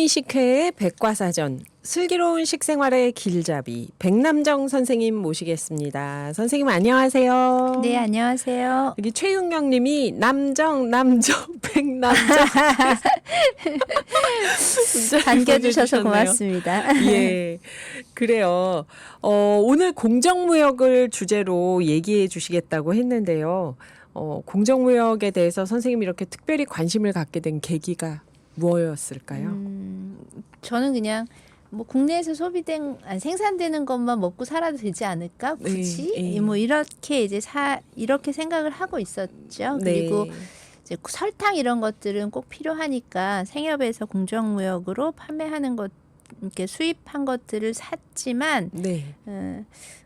비타민식회의 백과사전, 슬기로운 식생활의 길잡이 백남정 선생님 모시겠습니다. 선생님 안녕하세요. 네, 안녕하세요. 여기 최윤경 님이 남정 백남정 반겨주셔서 고맙습니다. 예, 그래요. 오늘 공정무역을 주제로 얘기해 주시겠다고 했는데요. 공정무역에 대해서 선생님이 이렇게 특별히 관심을 갖게 된 계기가 무엇이었을까요? 저는 그냥 뭐 국내에서 생산되는 것만 먹고 살아도 되지 않을까? 굳이? 네. 뭐 이렇게 이제 이렇게 생각을 하고 있었죠. 그리고 네. 이제 설탕 이런 것들은 꼭 필요하니까 생협에서 공정무역으로 판매하는 것, 이렇게 수입한 것들을 샀지만 네.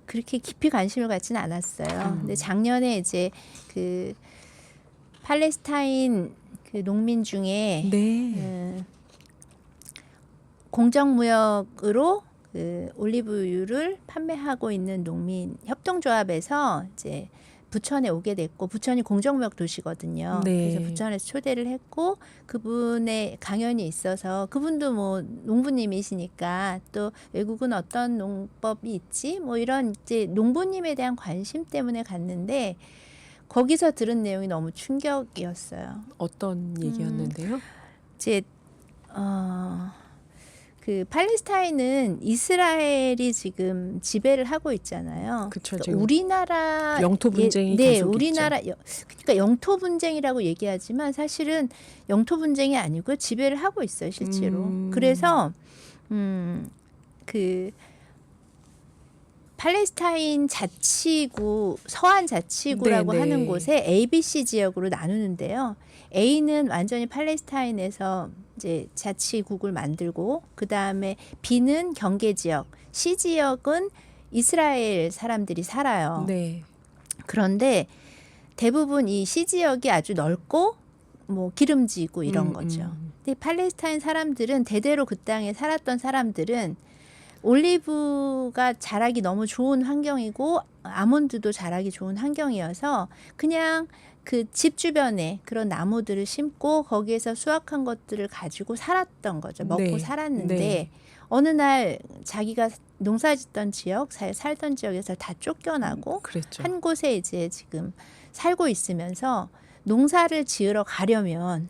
그렇게 깊이 관심을 갖지는 않았어요. 근데 작년에 이제 그 팔레스타인 그 농민 중에 네. 공정무역으로 그 올리브유를 판매하고 있는 농민 협동조합에서 이제 부천에 오게 됐고, 부천이 공정무역 도시거든요. 네. 그래서 부천에서 초대를 했고, 그분의 강연이 있어서, 그분도 뭐 농부님이시니까 또 외국은 어떤 농법이 있지? 뭐 이런 이제 농부님에 대한 관심 때문에 갔는데, 거기서 들은 내용이 너무 충격이었어요. 어떤 얘기였는데요? 이제 그 팔레스타인은 이스라엘이 지금 지배를 하고 있잖아요. 그쵸, 그러니까 지금 우리나라 영토 분쟁이 네, 계속 우리나라 그러니까 영토 분쟁이라고 얘기하지만 사실은 영토 분쟁이 아니고 지배를 하고 있어요, 실제로. 그래서 그 팔레스타인 자치구, 서한 자치구라고 네네. 하는 곳에 ABC 지역으로 나누는데요. A는 완전히 팔레스타인에서 이제 자치국을 만들고, 그 다음에 B는 경계 지역, C 지역은 이스라엘 사람들이 살아요. 네. 그런데 대부분 이 C 지역이 아주 넓고 뭐 기름지고 이런 거죠. 근데 팔레스타인 사람들은 대대로 그 땅에 살았던 사람들은 올리브가 자라기 너무 좋은 환경이고 아몬드도 자라기 좋은 환경이어서 그냥 그 집 주변에 그런 나무들을 심고 거기에서 수확한 것들을 가지고 살았던 거죠. 먹고 네. 살았는데 네. 어느 날 자기가 농사짓던 지역, 살던 지역에서 다 쫓겨나고 그랬죠. 한 곳에 이제 지금 살고 있으면서 농사를 지으러 가려면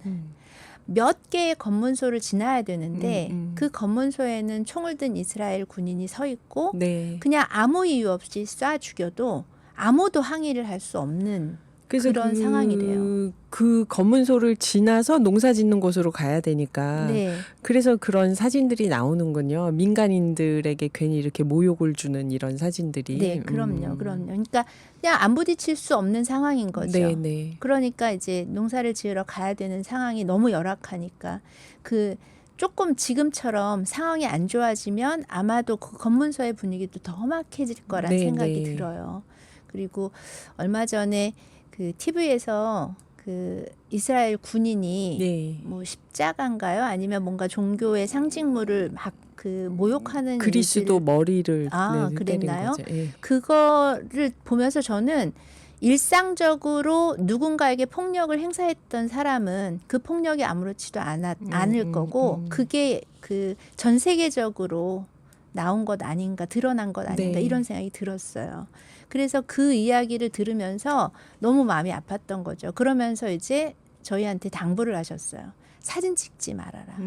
몇 개의 검문소를 지나야 되는데 그 검문소에는 총을 든 이스라엘 군인이 서 있고 네. 그냥 아무 이유 없이 쏴 죽여도 아무도 항의를 할 수 없는 그래서 그런 상황이래요. 그 검문소를 지나서 농사 짓는 곳으로 가야 되니까. 네. 그래서 그런 사진들이 나오는군요. 민간인들에게 괜히 이렇게 모욕을 주는 이런 사진들이. 네, 그럼요. 그러니까 그냥 안 부딪힐 수 없는 상황인 거죠. 네, 네. 그러니까 이제 농사를 지으러 가야 되는 상황이 너무 열악하니까 그 조금 지금처럼 상황이 안 좋아지면 아마도 그 검문소의 분위기도 더 험악해질 거란 네, 생각이 네. 들어요. 그리고 얼마 전에 그 TV에서 그 이스라엘 군인이 네. 뭐 십자가인가요? 아니면 뭔가 종교의 상징물을 막 그 모욕하는 그리스도 일들을 머리를 네, 그랬나요? 때린 거죠. 예. 그거를 보면서 저는 일상적으로 누군가에게 폭력을 행사했던 사람은 그 폭력이 아무렇지도 않을 거고 그게 그 전 세계적으로 나온 것 아닌가, 드러난 것 아닌가 네. 이런 생각이 들었어요. 그래서 그 이야기를 들으면서 너무 마음이 아팠던 거죠. 그러면서 이제 저희한테 당부를 하셨어요. 사진 찍지 말아라.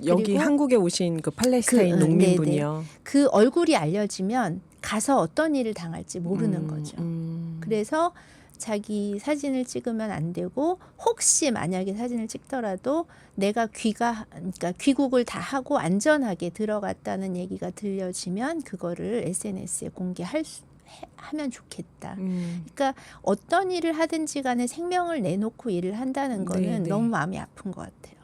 여기 그리고 한국에 오신 그 팔레스타인 농민분이요. 그 얼굴이 알려지면 가서 어떤 일을 당할지 모르는 거죠. 그래서 자기 사진을 찍으면 안 되고 혹시 만약에 사진을 찍더라도 내가 그러니까 귀국을 다 하고 안전하게 들어갔다는 얘기가 들려지면 그거를 SNS에 하면 좋겠다. 그러니까 어떤 일을 하든지 간에 생명을 내놓고 일을 한다는 거는 네, 네. 너무 마음이 아픈 것 같아요.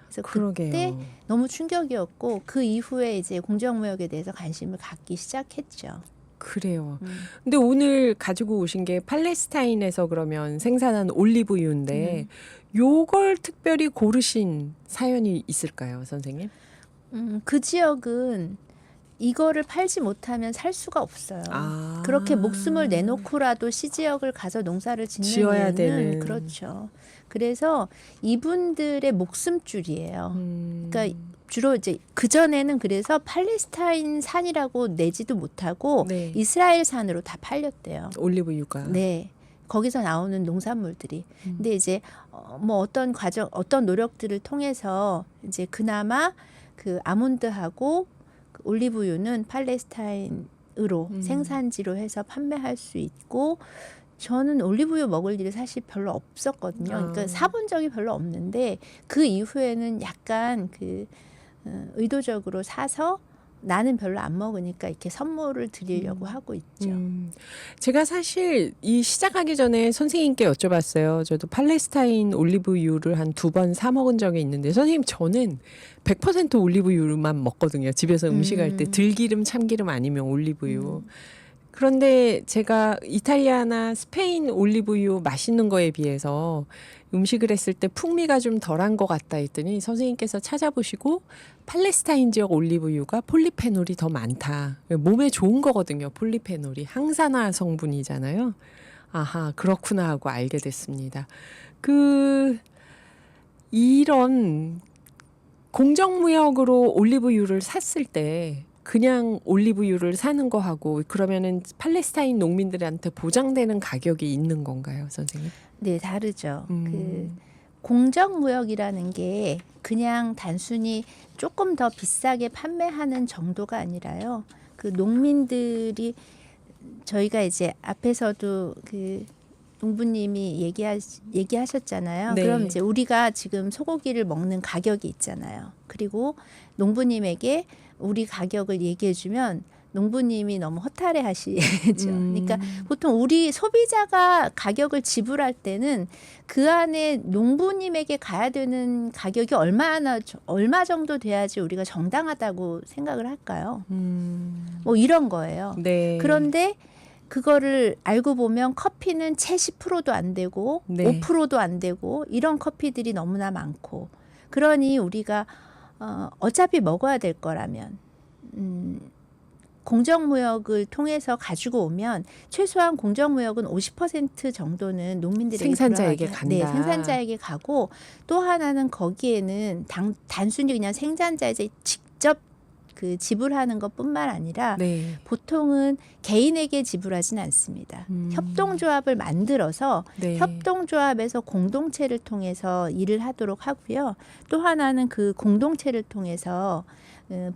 그래서 그러게요. 그때 너무 충격이었고 그 이후에 이제 공정무역에 대해서 관심을 갖기 시작했죠. 그래요. 근데 오늘 가지고 오신 게 팔레스타인에서 그러면 생산한 올리브유인데 요걸 특별히 고르신 사연이 있을까요, 선생님? 그 지역은 이거를 팔지 못하면 살 수가 없어요. 아. 그렇게 목숨을 내놓고라도 시지역을 가서 농사를 짓는 지어야 이유는 되는. 그렇죠. 그래서 이분들의 목숨줄이에요. 그러니까 주로 이제 그 전에는 그래서 팔레스타인 산이라고 내지도 못하고 네. 이스라엘 산으로 다 팔렸대요. 올리브유가. 네. 거기서 나오는 농산물들이. 근데 이제 뭐 어떤 과정, 어떤 노력들을 통해서 이제 그나마 그 아몬드하고 그 올리브유는 팔레스타인으로 생산지로 해서 판매할 수 있고, 저는 올리브유 먹을 일이 사실 별로 없었거든요. 그러니까 사본 적이 별로 없는데 그 이후에는 약간 그 의도적으로 사서 나는 별로 안 먹으니까 이렇게 선물을 드리려고 하고 있죠. 제가 사실 이 시작하기 전에 선생님께 여쭤봤어요. 저도 팔레스타인 올리브유를 한 2번 사 먹은 적이 있는데, 선생님 저는 100% 올리브유만 먹거든요. 집에서 음식할 때 들기름, 참기름 아니면 올리브유. 그런데 제가 이탈리아나 스페인 올리브유 맛있는 거에 비해서 음식을 했을 때 풍미가 좀 덜한 것 같다 했더니 선생님께서 찾아보시고 팔레스타인 지역 올리브유가 폴리페놀이 더 많다. 몸에 좋은 거거든요. 폴리페놀이 항산화 성분이잖아요. 아하, 그렇구나 하고 알게 됐습니다. 이런 공정무역으로 올리브유를 샀을 때 그냥 올리브유를 사는 거하고 그러면은 팔레스타인 농민들한테 보장되는 가격이 있는 건가요, 선생님? 네, 다르죠. 그 공정무역이라는 게 그냥 단순히 조금 더 비싸게 판매하는 정도가 아니라요. 그 농민들이, 저희가 이제 앞에서도 그 농부님이 얘기하셨잖아요. 네. 그럼 이제 우리가 지금 소고기를 먹는 가격이 있잖아요. 그리고 농부님에게 우리 가격을 얘기해주면 농부님이 너무 허탈해 하시죠. 그러니까 보통 우리 소비자가 가격을 지불할 때는 그 안에 농부님에게 가야 되는 가격이 얼마 정도 돼야지 우리가 정당하다고 생각을 할까요? 뭐 이런 거예요. 네. 그런데 그거를 알고 보면 커피는 채 10%도 안 되고 네. 5%도 안 되고 이런 커피들이 너무나 많고, 그러니 우리가 어차피 먹어야 될 거라면 공정무역을 통해서 가지고 오면 최소한 공정무역은 50% 정도는 농민들에게 생산자에게 돌아가게, 간다. 네, 생산자에게 가고, 또 하나는 거기에는 단순히 그냥 생산자에게 직접 그 지불하는 것뿐만 아니라 네. 보통은 개인에게 지불하진 않습니다. 협동조합을 만들어서 네. 협동조합에서 공동체를 통해서 일을 하도록 하고요. 또 하나는 그 공동체를 통해서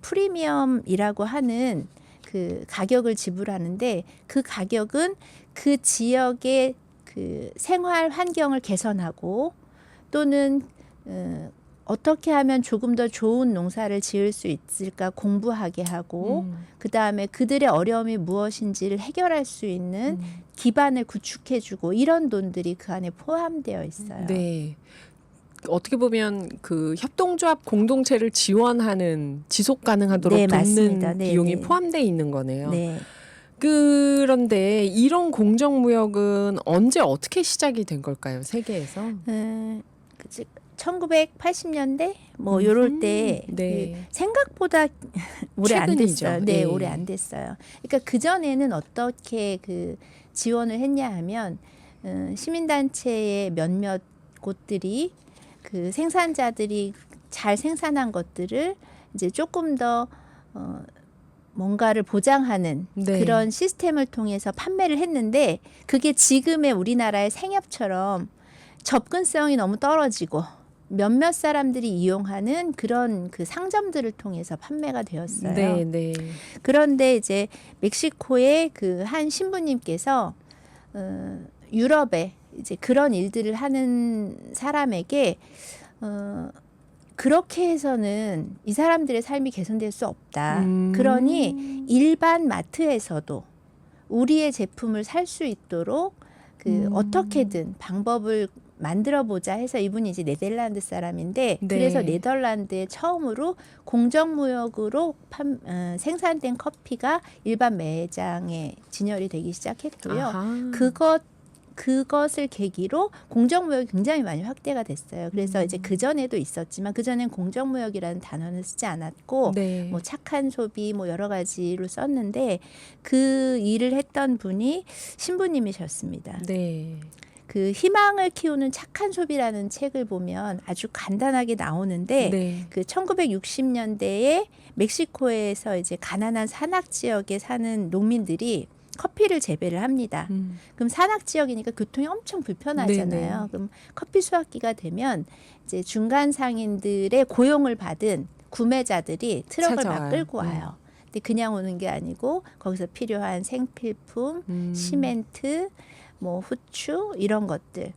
프리미엄이라고 하는 그 가격을 지불하는데, 그 가격은 그 지역의 그 생활 환경을 개선하고 또는 어떻게 하면 조금 더 좋은 농사를 지을 수 있을까 공부하게 하고, 그다음에 그들의 어려움이 무엇인지를 해결할 수 있는 기반을 구축해주고, 이런 돈들이 그 안에 포함되어 있어요. 네. 어떻게 보면 그 협동조합 공동체를 지원하는, 지속 가능하도록 네, 돕는 맞습니다. 네, 비용이 네. 포함되어 있는 거네요. 네. 그런데 이런 공정무역은 언제 어떻게 시작이 된 걸까요? 세계에서? 1980년대 뭐 요럴 때 네. 그 생각보다 오래 안 최근이죠. 됐어요. 네, 예. 오래 안 됐어요. 그러니까 그 전에는 어떻게 그 지원을 했냐 하면 시민단체의 몇몇 곳들이 그 생산자들이 잘 생산한 것들을 이제 조금 더 뭔가를 보장하는 네. 그런 시스템을 통해서 판매를 했는데, 그게 지금의 우리나라의 생협처럼 접근성이 너무 떨어지고 몇몇 사람들이 이용하는 그런 그 상점들을 통해서 판매가 되었어요. 네, 네. 그런데 이제 멕시코의 그 한 신부님께서 유럽에 이제 그런 일들을 하는 사람에게 그렇게 해서는 이 사람들의 삶이 개선될 수 없다. 그러니 일반 마트에서도 우리의 제품을 살 수 있도록 그 어떻게든 방법을 만들어 보자 해서, 이분이 이제 네덜란드 사람인데, 네. 그래서 네덜란드에 처음으로 공정무역으로 생산된 커피가 일반 매장에 진열이 되기 시작했고요. 아하. 그것을 계기로 공정무역이 굉장히 많이 확대가 됐어요. 그래서 이제 그전에도 있었지만 그전엔 공정무역이라는 단어는 쓰지 않았고, 네. 뭐 착한 소비 뭐 여러 가지로 썼는데, 그 일을 했던 분이 신부님이셨습니다. 네. 그 희망을 키우는 착한 소비라는 책을 보면 아주 간단하게 나오는데 네. 그 1960년대에 멕시코에서 이제 가난한 산악 지역에 사는 농민들이 커피를 재배를 합니다. 그럼 산악 지역이니까 교통이 엄청 불편하잖아요. 네네. 그럼 커피 수확기가 되면 이제 중간 상인들의 고용을 받은 구매자들이 트럭을 막 찾아와요. 끌고 와요. 근데 그냥 오는 게 아니고 거기서 필요한 생필품, 시멘트, 뭐 후추 이런 것들을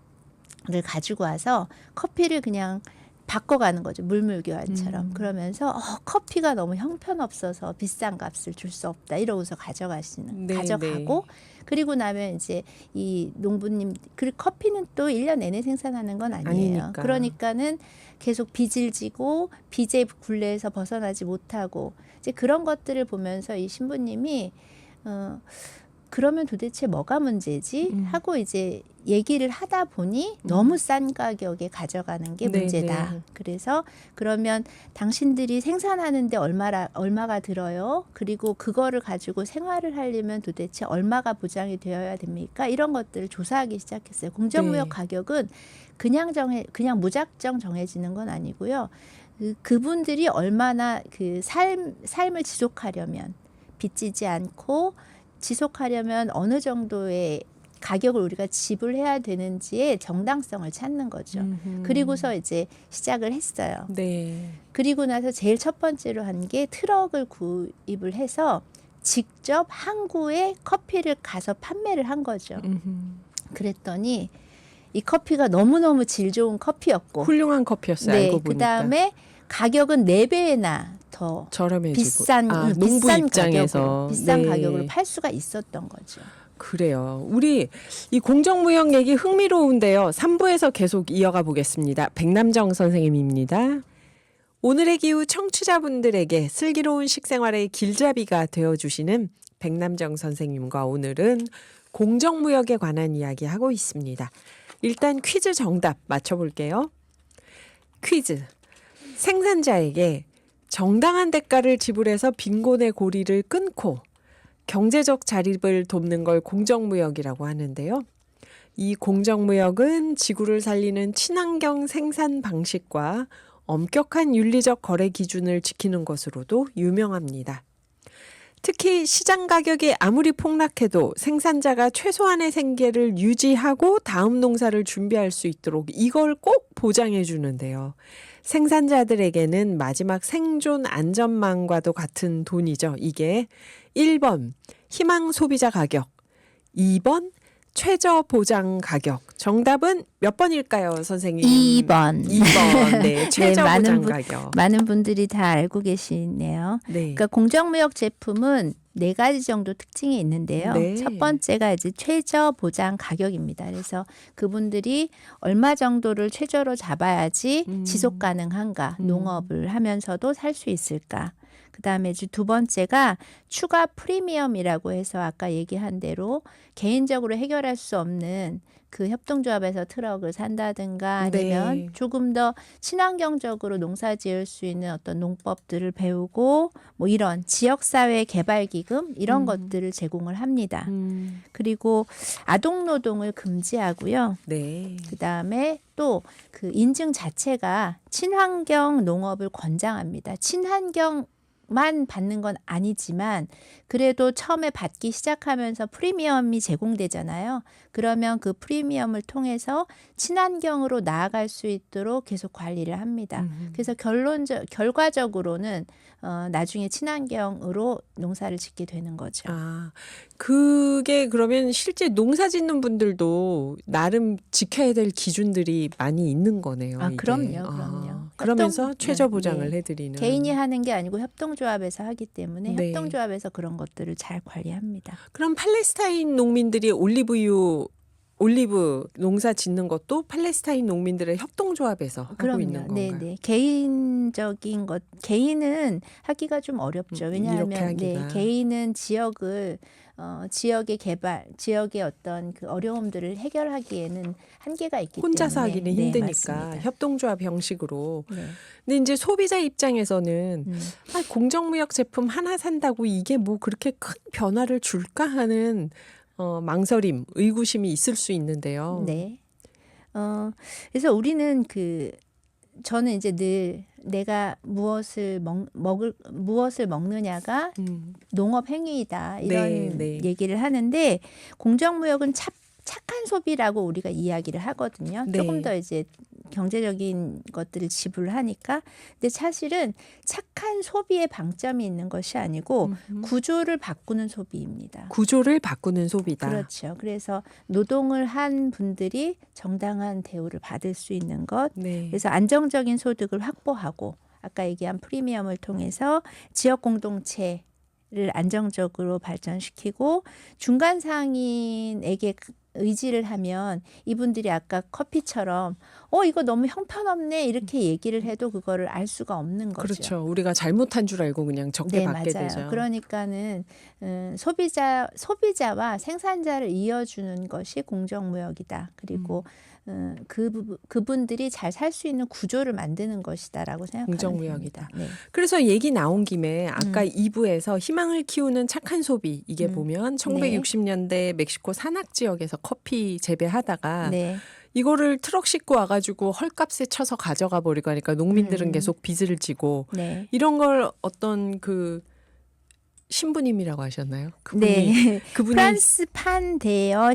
가지고 와서 커피를 그냥 바꿔가는 거죠. 물물교환처럼. 그러면서 커피가 너무 형편없어서 비싼 값을 줄 수 없다. 이러고서 네, 가져가고 그리고 나면 이제 이 농부님 그리고 커피는 또 1년 내내 생산하는 건 아니에요. 아니니까. 그러니까는 계속 빚을 지고 빚의 굴레에서 벗어나지 못하고 이제 그런 것들을 보면서 이 신부님이 그러면 도대체 뭐가 문제지? 하고 이제 얘기를 하다 보니 너무 싼 가격에 가져가는 게 문제다. 네. 그래서 그러면 당신들이 생산하는데 얼마가 들어요? 그리고 그거를 가지고 생활을 하려면 도대체 얼마가 보장이 되어야 됩니까? 이런 것들을 조사하기 시작했어요. 공정무역 네. 가격은 그냥 무작정 정해지는 건 아니고요. 그분들이 얼마나 그 삶을 지속하려면 빚지지 않고 지속하려면 어느 정도의 가격을 우리가 지불해야 되는지의 정당성을 찾는 거죠. 그리고서 이제 시작을 했어요. 네. 그리고 나서 제일 첫 번째로 한 게 트럭을 구입을 해서 직접 항구에 커피를 가서 판매를 한 거죠. 그랬더니 이 커피가 너무너무 질 좋은 커피였고 훌륭한 커피였어요. 네, 알고 보니까. 그다음에 가격은 4배나 더 저렴해지고. 비싼 농부 비싼 입장에서. 비싼 네. 가격으로 팔 수가 있었던 거죠. 그래요. 우리 이 공정무역 얘기 흥미로운데요. 3부에서 계속 이어가 보겠습니다. 백남정 선생님입니다. 오늘의 기후 청취자분들에게 슬기로운 식생활의 길잡이가 되어주시는 백남정 선생님과 오늘은 공정무역에 관한 이야기 하고 있습니다. 일단 퀴즈 정답 맞춰볼게요. 퀴즈. 생산자에게 정당한 대가를 지불해서 빈곤의 고리를 끊고 경제적 자립을 돕는 걸 공정무역이라고 하는데요. 이 공정무역은 지구를 살리는 친환경 생산 방식과 엄격한 윤리적 거래 기준을 지키는 것으로도 유명합니다. 특히 시장 가격이 아무리 폭락해도 생산자가 최소한의 생계를 유지하고 다음 농사를 준비할 수 있도록 이걸 꼭 보장해 주는데요. 생산자들에게는 마지막 생존 안전망과도 같은 돈이죠. 이게 1번 희망 소비자 가격, 2번 최저 보장 가격. 정답은 몇 번일까요, 선생님? 2번. 2번. 네, 최저 네, 보장 가격. 많은 분들이 다 알고 계시네요. 네. 그러니까 공정무역 제품은 4가지 정도 특징이 있는데요. 네. 첫 번째가 이제 최저 보장 가격입니다. 그래서 그분들이 얼마 정도를 최저로 잡아야지 지속 가능한가, 농업을 하면서도 살 수 있을까. 그다음에 이제 두 번째가 추가 프리미엄이라고 해서 아까 얘기한 대로 개인적으로 해결할 수 없는 그 협동조합에서 트럭을 산다든가 아니면 네. 조금 더 친환경적으로 농사 지을 수 있는 어떤 농법들을 배우고 뭐 이런 지역사회 개발기금 이런 것들을 제공을 합니다. 그리고 아동노동을 금지하고요. 네. 그다음에 또 그 인증 자체가 친환경 농업을 권장합니다. 친환경만 받는 건 아니지만 그래도 처음에 받기 시작하면서 프리미엄이 제공되잖아요. 그러면 그 프리미엄을 통해서 친환경으로 나아갈 수 있도록 계속 관리를 합니다. 그래서 결과적으로는 나중에 친환경으로 농사를 짓게 되는 거죠. 아, 그게 그러면 실제 농사 짓는 분들도 나름 지켜야 될 기준들이 많이 있는 거네요. 아, 이게. 그럼요. 그러면서 최저 보장을 네. 해드리는. 개인이 하는 게 아니고 협동조합에서 하기 때문에 네. 협동조합에서 그런 것들을 잘 관리합니다. 그럼 팔레스타인 농민들이 올리브 농사 짓는 것도 팔레스타인 농민들의 협동조합에서 하고 있는 건가요? 네. 개인적인 것, 개인은 하기가 좀 어렵죠. 이렇게 왜냐하면 하기가. 개인은 지역의 개발, 지역의 어떤 그 어려움들을 해결하기에는 한계가 있기 혼자서 때문에 하기는 네, 힘드니까 맞습니다. 협동조합 형식으로. 네. 근데 이제 소비자 입장에서는 음. 공정무역 제품 하나 산다고 이게 뭐 그렇게 큰 변화를 줄까 하는 망설임, 의구심이 있을 수 있는데요. 네. 그래서 우리는 저는 이제 늘 내가 무엇을 먹느냐가 음, 농업 행위이다 이런 네, 네. 얘기를 하는데 공정무역은 착한 소비라고 우리가 이야기를 하거든요. 네. 조금 더 이제 경제적인 것들을 지불하니까. 근데 사실은 착한 소비에 방점이 있는 것이 아니고 구조를 바꾸는 소비입니다. 구조를 바꾸는 소비다. 그렇죠. 그래서 노동을 한 분들이 정당한 대우를 받을 수 있는 것. 네. 그래서 안정적인 소득을 확보하고 아까 얘기한 프리미엄을 통해서 지역 공동체를 안정적으로 발전시키고 중간 상인에게 의지를 하면 이분들이 아까 커피처럼 이거 너무 형편없네 이렇게 얘기를 해도 그거를 알 수가 없는 거죠. 그렇죠. 우리가 잘못한 줄 알고 그냥 적게 네, 받게 맞아요. 되죠. 그러니까는 소비자와 생산자를 이어주는 것이 공정무역이다. 그리고 그분들이 잘 살 수 있는 구조를 만드는 것이다라고 생각하는 공정무역이다. 편입니다. 네. 그래서 얘기 나온 김에 아까 2부에서 희망을 키우는 착한 소비 이게 보면 1960년대 멕시코 산악 지역에서 커피 재배하다가 네. 이거를 트럭 싣고 와가지고 헐값에 쳐서 가져가 버리고 하니까 농민들은 계속 빚을 지고 네. 이런 걸 어떤 신부님이라고 하셨나요? 그분이 네. 그분이 프란스 판 데어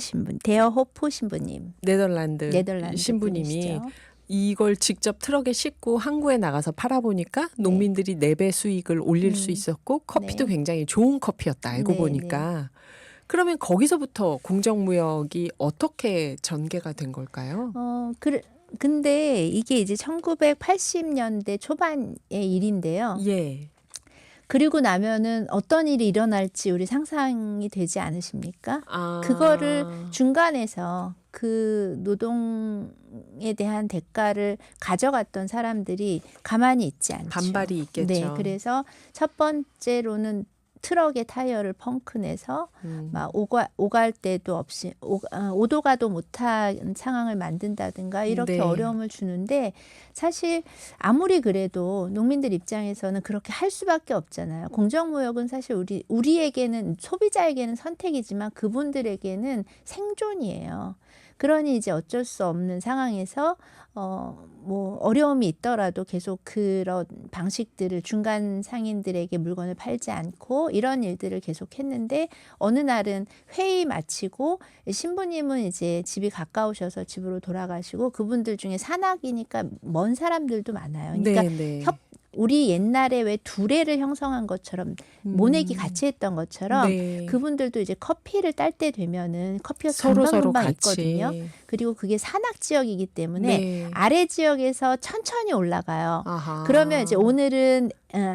호프 신부님. 네덜란드 네덜란드 신부님이 분이시죠. 이걸 직접 트럭에 싣고 항구에 나가서 팔아보니까 농민들이 4배 수익을 올릴 수 있었고 커피도 네. 굉장히 좋은 커피였다 알고 네, 보니까 그러면 거기서부터 공정무역이 어떻게 전개가 된 걸까요? 근데 이게 이제 1980년대 초반의 일인데요. 예. 그리고 나면은 어떤 일이 일어날지 우리 상상이 되지 않으십니까? 아. 그거를 중간에서 그 노동에 대한 대가를 가져갔던 사람들이 가만히 있지 않죠. 반발이 있겠죠. 네, 그래서 첫 번째로는 트럭의 타이어를 펑크내서 막 오갈 데도 없이 오도 가도 못한 상황을 만든다든가 이렇게 네. 어려움을 주는데 사실 아무리 그래도 농민들 입장에서는 그렇게 할 수밖에 없잖아요. 공정무역은 사실 우리에게는 소비자에게는 선택이지만 그분들에게는 생존이에요. 그러니 이제 어쩔 수 없는 상황에서 뭐 어려움이 있더라도 계속 그런 방식들을 중간 상인들에게 물건을 팔지 않고 이런 일들을 계속 했는데 어느 날은 회의 마치고 신부님은 이제 집이 가까우셔서 집으로 돌아가시고 그분들 중에 산악이니까 먼 사람들도 많아요. 그러니까 네. 우리 옛날에 왜 두레를 형성한 것처럼 모내기 같이 했던 것처럼 네. 그분들도 이제 커피를 딸 때 되면은 커피가 서로 금방 같이 있거든요. 그리고 그게 산악 지역이기 때문에 네. 아래 지역에서 천천히 올라가요. 아하. 그러면 이제 오늘은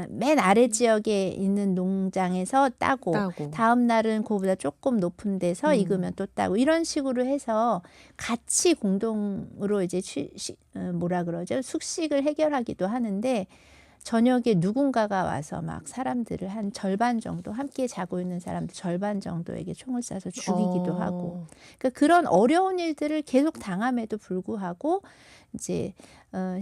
맨 아래 지역에 있는 농장에서 따고 다음 날은 그보다 조금 높은 데서 익으면 또 따고 이런 식으로 해서 같이 공동으로 이제 숙식을 해결하기도 하는데 저녁에 누군가가 와서 막 사람들을 한 절반 정도 함께 자고 있는 사람들 절반 정도에게 총을 쏴서 죽이기도 하고 그러니까 그런 어려운 일들을 계속 당함에도 불구하고 이제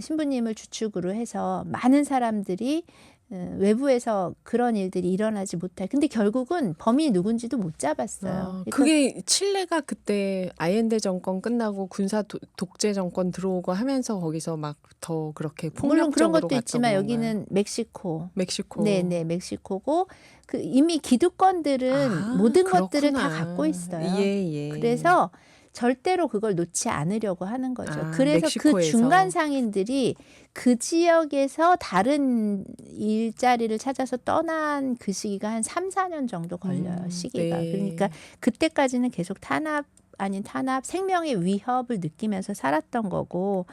신부님을 주축으로 해서 많은 사람들이 외부에서 그런 일들이 일어나지 못할. 근데 결국은 범인이 누군지도 못 잡았어요. 그게 칠레가 그때 아옌데 정권 끝나고 군사 독재 정권 들어오고 하면서 거기서 막 더 그렇게 폭력적으로 물론 그런 것도 갔던 있지만 건가요? 여기는 여기는 멕시코. 멕시코. 네, 멕시코고 이미 기득권들은 모든 것들을 다 갖고 있어요. 예. 그래서 절대로 그걸 놓지 않으려고 하는 거죠. 그래서 멕시코에서. 그 중간 상인들이 그 지역에서 다른 일자리를 찾아서 떠난 그 시기가 한 3, 4년 정도 걸려요. 시기가. 네. 그러니까 그때까지는 계속 탄압 아닌 탄압, 생명의 위협을 느끼면서 살았던 거고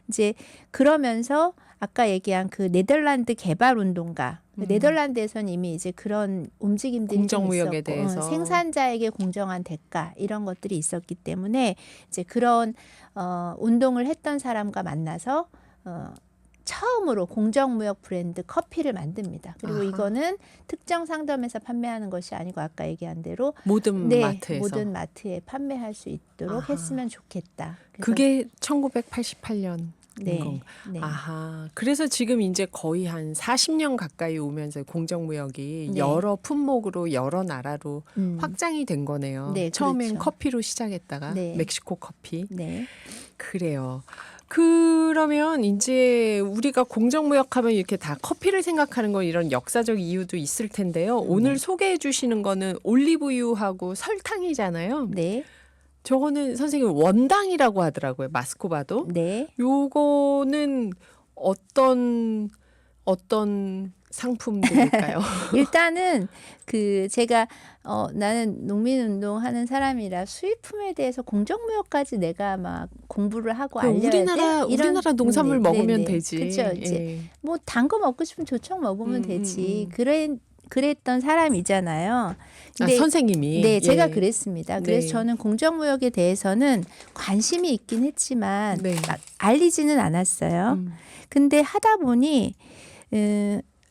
이제 그러면서 아까 얘기한 그 네덜란드 개발 운동가 네덜란드에서는 이미 이제 그런 움직임들이 공정무역에 좀 있었고 대해서 생산자에게 공정한 대가 이런 것들이 있었기 때문에 이제 그런 운동을 했던 사람과 만나서 처음으로 공정무역 브랜드 커피를 만듭니다. 그리고 이거는 특정 상점에서 판매하는 것이 아니고 아까 얘기한 대로 모든 마트에서 모든 마트에 판매할 수 있도록 했으면 좋겠다. 그래서 그게 1988년 네. 건가? 네. 아하. 그래서 지금 이제 거의 한 40년 가까이 오면서 공정무역이 네. 여러 품목으로 여러 나라로 확장이 된 거네요. 네, 처음엔 그렇죠. 커피로 시작했다가 네. 멕시코 커피. 네. 그래요. 그러면 이제 우리가 공정무역하면 이렇게 다 커피를 생각하는 건 이런 역사적 이유도 있을 텐데요. 오늘 소개해 주시는 거는 올리브유하고 설탕이잖아요. 네. 저거는 선생님 원당이라고 하더라고요. 마스코바도. 네. 요거는 어떤 상품들일까요? 일단은 그 제가 나는 농민운동 하는 사람이라 수입품에 대해서 공정무역까지 내가 막 공부를 하고 알려야 우리나라 돼? 이런 우리나라 농산물 네, 먹으면 네, 네. 되지. 그렇죠. 이제 예. 뭐 단 거 먹고 싶으면 조청 먹으면 되지. 음. 그랬던 사람이잖아요. 아, 근데 선생님이. 네, 제가 예. 그랬습니다. 그래서 네. 저는 공정무역에 대해서는 관심이 있긴 했지만 네. 막 알리지는 않았어요. 근데 하다 보니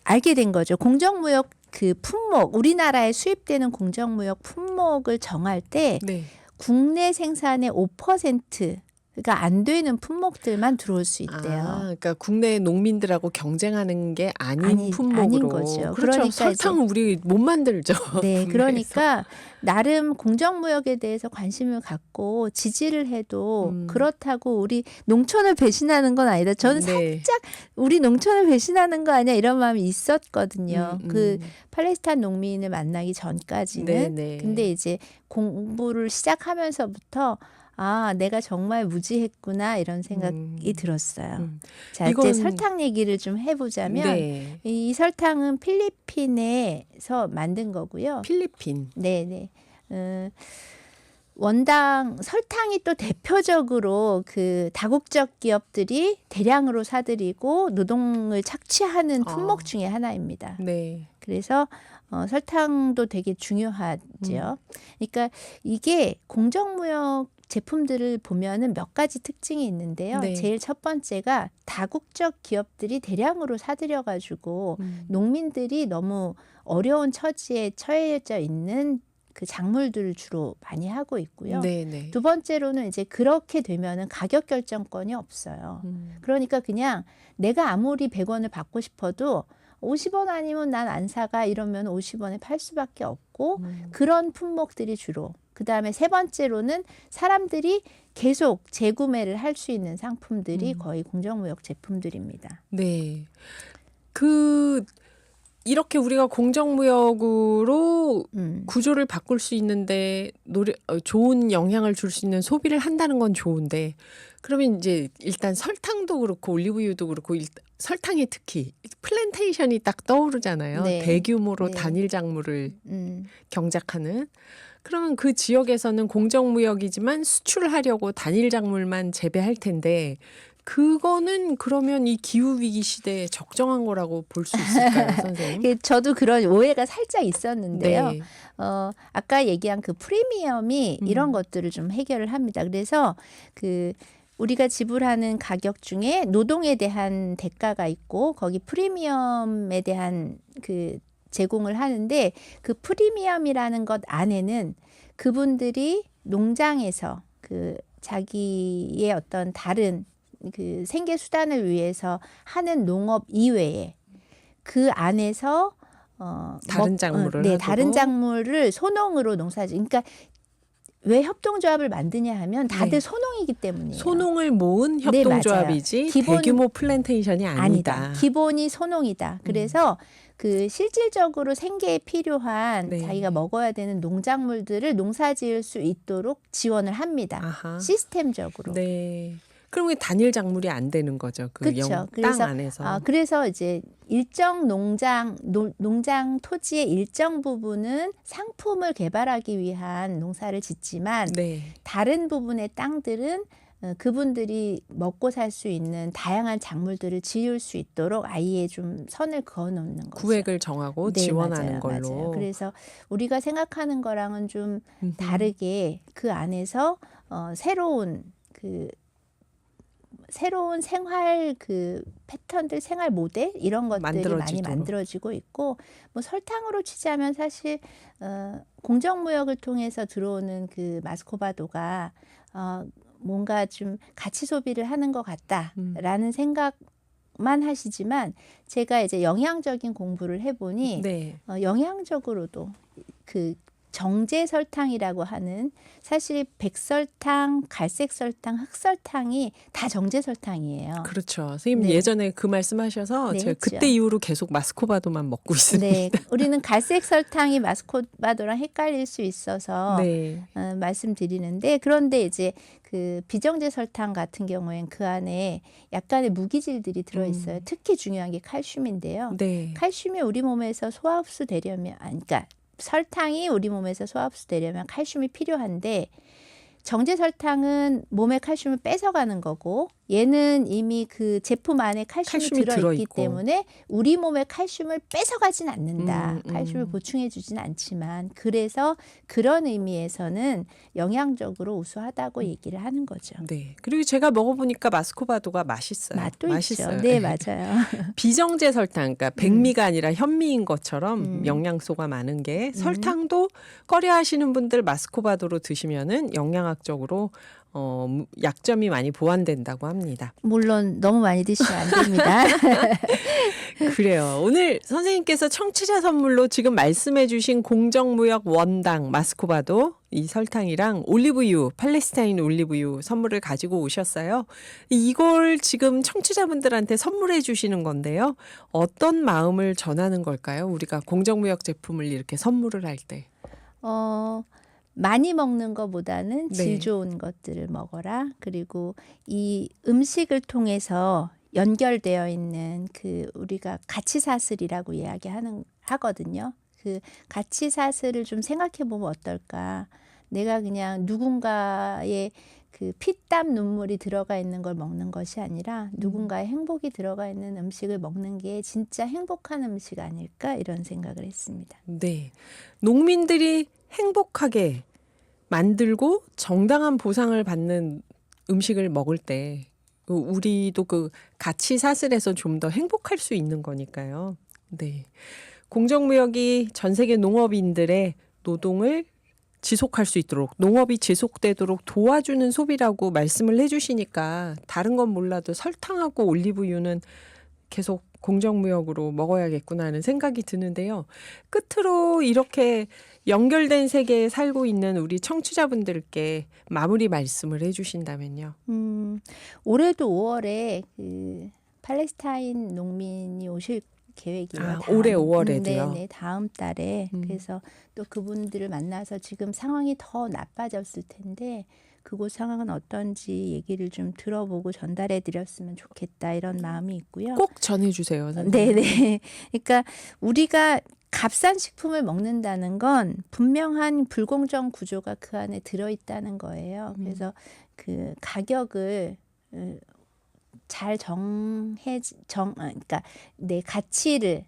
알게 된 거죠. 공정무역 그 품목, 우리나라에 수입되는 공정무역 품목을 정할 때 네. 국내 생산의 5%가 안 되는 품목들만 들어올 수 있대요. 아, 그러니까 국내 농민들하고 경쟁하는 게 아닌 품목으로. 아닌 거죠. 그렇죠. 그러니까 설탕은 우리 못 만들죠. 네, 국내에서. 그러니까 나름 공정무역에 대해서 관심을 갖고 지지를 해도 그렇다고 우리 농촌을 배신하는 건 아니다. 저는 네. 살짝 우리 농촌을 배신하는 거 아니야 이런 마음이 있었거든요. 음. 그 팔레스타인 농민을 만나기 전까지는. 네, 네. 근데 이제 공부를 시작하면서부터 아, 내가 정말 무지했구나 이런 생각이 들었어요. 자, 이건- 이제 설탕 얘기를 좀 해보자면 네. 이 설탕은 필리핀에서 만든 거고요. 필리핀. 네네. 원당 설탕이 또 대표적으로 그 다국적 기업들이 대량으로 사들이고 노동을 착취하는 품목 중에 하나입니다. 네. 그래서 설탕도 되게 중요하죠. 그러니까 이게 공정무역 제품들을 보면은 몇 가지 특징이 있는데요. 네. 제일 첫 번째가 다국적 기업들이 대량으로 사들여 가지고 농민들이 너무 어려운 처지에 처해져 있는 그 작물들을 주로 많이 하고 있고요. 네, 네. 두 번째로는 이제 그렇게 되면은 가격 결정권이 없어요. 그러니까 그냥 내가 아무리 100원을 받고 싶어도 50원 아니면 난 안 사가 이러면 50원에 팔 수밖에 없고 그런 품목들이 주로. 그다음에 세 번째로는 사람들이 계속 재구매를 할 수 있는 상품들이 거의 공정무역 제품들입니다. 네. 이렇게 우리가 공정무역으로 구조를 바꿀 수 있는데 좋은 영향을 줄 수 있는 소비를 한다는 건 좋은데 그러면 이제 일단 설탕도 그렇고 올리브유도 그렇고 설탕이 특히 플랜테이션이 딱 떠오르잖아요. 네. 대규모로 네. 단일 작물을 음. 경작하는. 그러면 그 지역에서는 공정무역이지만 수출하려고 단일 작물만 재배할 텐데 그거는 그러면 이 기후위기 시대에 적정한 거라고 볼 수 있을까요, 선생님? 저도 그런 오해가 살짝 있었는데요. 네. 아까 얘기한 그 프리미엄이 이런 것들을 좀 해결을 합니다. 그래서 그 우리가 지불하는 가격 중에 노동에 대한 대가가 있고 거기 프리미엄에 대한 그 제공을 하는데 그 프리미엄이라는 것 안에는 그분들이 농장에서 그 자기의 어떤 다른 그 생계 수단을 위해서 하는 농업 이외에 그 안에서 다른 작물을 네, 하고. 다른 작물을 소농으로 농사지. 그러니까 왜 협동조합을 만드냐 하면 다들 네. 소농이기 때문이에요. 소농을 모은 네, 협동조합이지 맞아요. 기본- 대규모 플랜테이션이 아니다. 기본이 소농이다. 그래서 그 실질적으로 생계에 필요한 네. 자기가 먹어야 되는 농작물들을 농사지을 수 있도록 지원을 합니다. 아하. 시스템적으로. 네. 그럼 단일 작물이 안 되는 거죠. 그 그렇죠. 땅 그래서 안에서. 그래서 이제 일정 농장 토지의 일정 부분은 상품을 개발하기 위한 농사를 짓지만 네. 다른 부분의 땅들은 그분들이 먹고 살 수 있는 다양한 작물들을 지을 수 있도록 아예 좀 선을 그어놓는 거죠. 구획을 정하고 네, 지원하는 맞아요, 걸로. 맞아요. 그래서 우리가 생각하는 거랑은 좀 다르게 그 안에서 새로운 생활 그 패턴들, 생활 모델 이런 것들이 많이 만들어지도록. 만들어지고 있고 뭐 설탕으로 치자면 사실 공정무역을 통해서 들어오는 그 마스코바도가 뭔가 좀 가치 소비를 하는 것 같다라는 생각만 하시지만 제가 이제 영양적인 공부를 해보니 네. 영양적으로도 그 정제 설탕이라고 하는 사실 백설탕, 갈색 설탕, 흑설탕이 다 정제 설탕이에요. 그렇죠. 선생님 네. 예전에 그 말씀하셔서 네, 제가 했죠. 그때 이후로 계속 마스코바도만 먹고 있습니다. 네, 우리는 갈색 설탕이 마스코바도랑 헷갈릴 수 있어서 네. 말씀드리는데 그런데 이제 그 비정제 설탕 같은 경우엔 그 안에 약간의 무기질들이 들어있어요. 특히 중요한 게 칼슘인데요. 네. 칼슘이 우리 몸에서 소화 흡수되려면, 그러니까 설탕이 우리 몸에서 소화 흡수되려면 칼슘이 필요한데 정제 설탕은 몸에 칼슘을 뺏어가는 거고 얘는 이미 그 제품 안에 칼슘이 들어있기 들어있고. 때문에 우리 몸에 칼슘을 뺏어가진 않는다. 칼슘을 보충해 주진 않지만 그래서 그런 의미에서는 영양적으로 우수하다고 얘기를 하는 거죠. 네. 그리고 제가 먹어보니까 마스코바도가 맛있어요. 맛도 맛있어요. 있죠. 네, 맞아요. 비정제 설탕, 그러니까 백미가 아니라 현미인 것처럼 영양소가 많은 게 설탕도 꺼려 하시는 분들 마스코바도로 드시면은 영양학적으로 약점이 많이 보완된다고 합니다. 물론 너무 많이 드시면 안 됩니다. 그래요. 오늘 선생님께서 청취자 선물로 지금 말씀해주신 공정무역 원당 마스코바도 이 설탕이랑 올리브유, 팔레스타인 올리브유 선물을 가지고 오셨어요. 이걸 지금 청취자분들한테 선물해 주시는 건데요. 어떤 마음을 전하는 걸까요? 우리가 공정무역 제품을 이렇게 선물을 할 때. 많이 먹는 것보다는 질 네. 좋은 것들을 먹어라. 그리고 이 음식을 통해서 연결되어 있는 그 우리가 가치사슬이라고 하거든요. 그 가치사슬을 좀 생각해 보면 어떨까. 내가 그냥 누군가의 그 피땀 눈물이 들어가 있는 걸 먹는 것이 아니라 누군가의 행복이 들어가 있는 음식을 먹는 게 진짜 행복한 음식 아닐까 이런 생각을 했습니다. 네. 농민들이 행복하게 만들고 정당한 보상을 받는 음식을 먹을 때 우리도 그 가치 사슬에서 좀 더 행복할 수 있는 거니까요. 네. 공정무역이 전 세계 농업인들의 노동을 지속할 수 있도록 농업이 지속되도록 도와주는 소비라고 말씀을 해주시니까 다른 건 몰라도 설탕하고 올리브유는 계속 공정무역으로 먹어야겠구나 하는 생각이 드는데요. 끝으로 이렇게 연결된 세계에 살고 있는 우리 청취자분들께 마무리 말씀을 해주신다면요. 올해도 5월에 그 팔레스타인 농민이 오실 계획이에요. 올해 5월에도요? 네네, 다음 달에. 그래서 또 그분들을 만나서 지금 상황이 더 나빠졌을 텐데 그곳 상황은 어떤지 얘기를 좀 들어보고 전달해 드렸으면 좋겠다 이런 마음이 있고요. 꼭 전해주세요. 선생님. 네네. 그러니까 우리가 값싼 식품을 먹는다는 건 분명한 불공정 구조가 그 안에 들어있다는 거예요. 그래서 그 가격을 잘 그러니까 내 가치를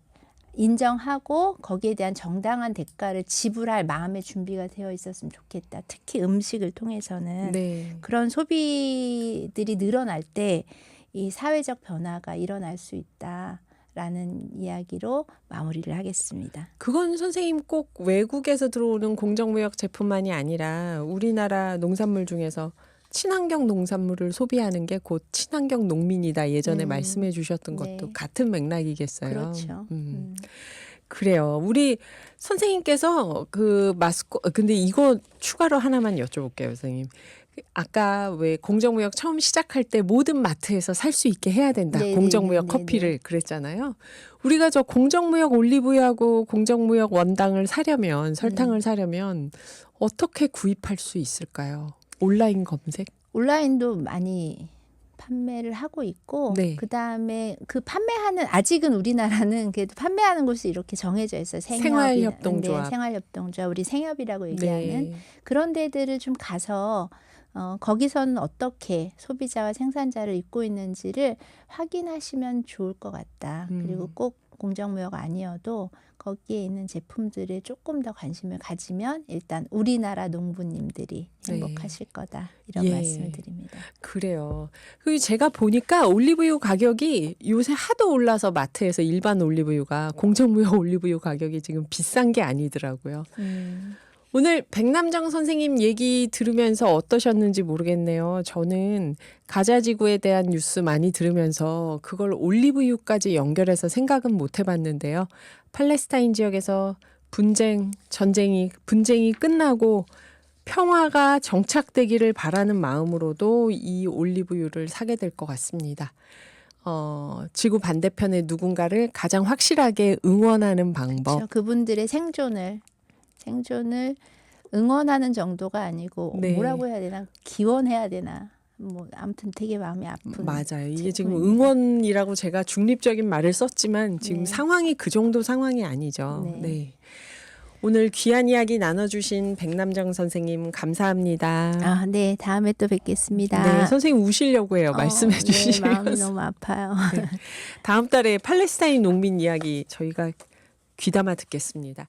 인정하고 거기에 대한 정당한 대가를 지불할 마음의 준비가 되어 있었으면 좋겠다. 특히 음식을 통해서는 네. 그런 소비들이 늘어날 때 이 사회적 변화가 일어날 수 있다라는 이야기로 마무리를 하겠습니다. 그건 선생님 꼭 외국에서 들어오는 공정무역 제품만이 아니라 우리나라 농산물 중에서 친환경 농산물을 소비하는 게 곧 친환경 농민이다. 예전에 말씀해 주셨던 것도 네. 같은 맥락이겠어요. 그렇죠. 그래요. 우리 선생님께서 근데 이거 추가로 하나만 여쭤볼게요, 선생님. 아까 왜 공정무역 처음 시작할 때 모든 마트에서 살 수 있게 해야 된다. 네네네네네. 공정무역 커피를 그랬잖아요. 우리가 저 공정무역 올리브유하고 공정무역 원당을 사려면 설탕을 사려면 어떻게 구입할 수 있을까요? 온라인 검색? 온라인도 많이 판매를 하고 있고 네. 그다음에 그 판매하는 아직은 우리나라는 그래도 판매하는 곳이 이렇게 정해져 있어요. 생활협동조합. 네, 생활협동조합 우리 생협이라고 얘기하는 네. 그런 데들을 좀 가서 거기서는 어떻게 소비자와 생산자를 잇고 있는지를 확인하시면 좋을 것 같다. 그리고 꼭 공정무역 아니어도 거기에 있는 제품들에 조금 더 관심을 가지면 일단 우리나라 농부님들이 행복하실 거다. 이런 예. 말씀을 드립니다. 그래요. 그리고 제가 보니까 올리브유 가격이 요새 하도 올라서 마트에서 일반 올리브유가 공정무역 올리브유 가격이 지금 비싼 게 아니더라고요. 오늘 백남정 선생님 얘기 들으면서 어떠셨는지 모르겠네요. 저는 가자지구에 대한 뉴스 많이 들으면서 그걸 올리브유까지 연결해서 생각은 못 해봤는데요. 팔레스타인 지역에서 분쟁이 끝나고 평화가 정착되기를 바라는 마음으로도 이 올리브유를 사게 될 것 같습니다. 지구 반대편의 누군가를 가장 확실하게 응원하는 방법. 그렇죠. 그분들의 생존을 응원하는 정도가 아니고 네. 뭐라고 해야 되나 기원해야 되나 뭐 아무튼 되게 마음이 아픈 맞아요. 이게 지금 제품입니다. 응원이라고 제가 중립적인 말을 썼지만 지금 네. 상황이 그 정도 상황이 아니죠. 네. 네. 오늘 귀한 이야기 나눠주신 백남정 선생님 감사합니다. 아, 네. 다음에 또 뵙겠습니다. 네, 선생님 우시려고 해요. 말씀해 네, 주시면서. 마음이 너무 아파요. 다음 달에 팔레스타인 농민 이야기 저희가 귀담아 듣겠습니다.